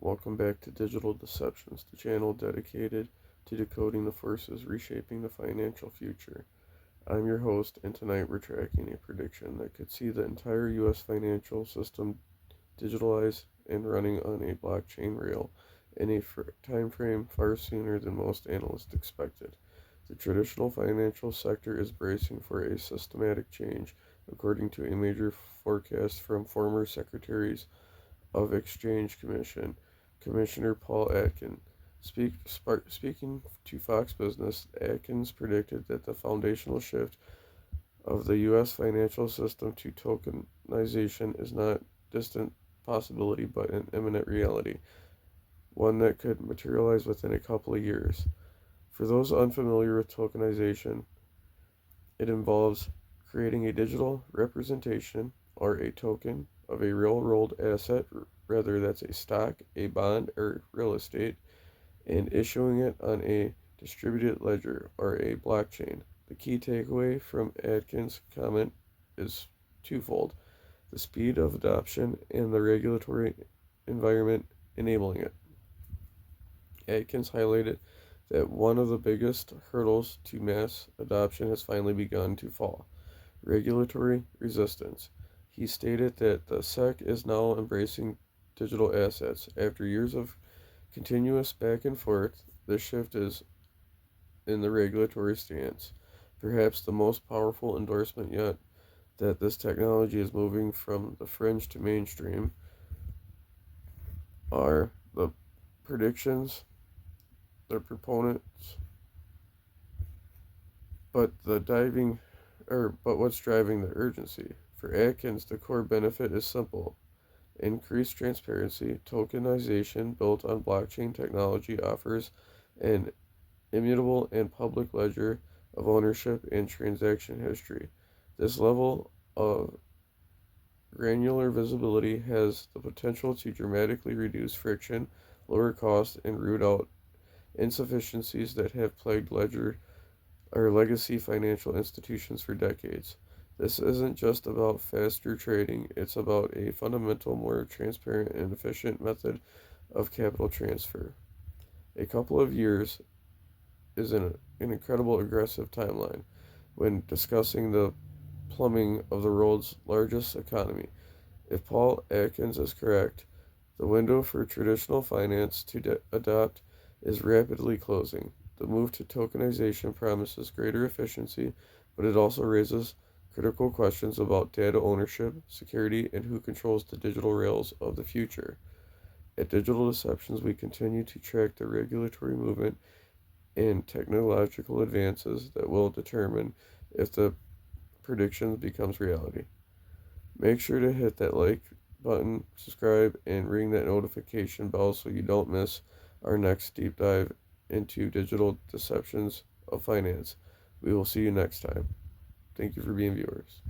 Welcome back to Digital Deceptions, the channel dedicated to decoding the forces reshaping the financial future. I'm your host, and tonight we're tracking a prediction that could see the entire U.S. financial system digitalized and running on a blockchain rail in a time frame far sooner than most analysts expected. The traditional financial sector is bracing for a systematic change, according to a major forecast from former secretaries of Exchange Commissioner Paul Atkins. Speaking to Fox Business, Atkins predicted that the foundational shift of the U.S. financial system to tokenization is not a distant possibility but an imminent reality, one that could materialize within a couple of years. For those unfamiliar with tokenization, it involves creating a digital representation or a token of a real world asset, whether that's a stock, a bond, or real estate, and issuing it on a distributed ledger or a blockchain. The key takeaway from Atkins' comment is twofold: the speed of adoption and the regulatory environment enabling it. Atkins highlighted that one of the biggest hurdles to mass adoption has finally begun to fall: regulatory resistance. He stated that the SEC is now embracing digital assets. After years of continuous back and forth, this shift is in the regulatory stance. Perhaps the most powerful endorsement yet that this technology is moving from the fringe to mainstream are the predictions, the proponents, but what's driving the urgency? For Atkins, the core benefit is simple: increased transparency. Tokenization built on blockchain technology offers an immutable and public ledger of ownership and transaction history. This level of granular visibility has the potential to dramatically reduce friction, lower costs, and root out insufficiencies that have plagued ledger or legacy financial institutions for decades. This isn't just about faster trading, it's about a fundamental, more transparent, and efficient method of capital transfer. A couple of years is an incredible aggressive timeline when discussing the plumbing of the world's largest economy. If Paul Atkins is correct, the window for traditional finance to adopt is rapidly closing. The move to tokenization promises greater efficiency, but it also raises critical questions about data ownership, security, and who controls the digital rails of the future. At Digital Deceptions, we continue to track the regulatory movement and technological advances that will determine if the prediction becomes reality. Make sure to hit that like button, subscribe, and ring that notification bell so you don't miss our next deep dive into digital deceptions of finance. We will see you next time. Thank you for being viewers.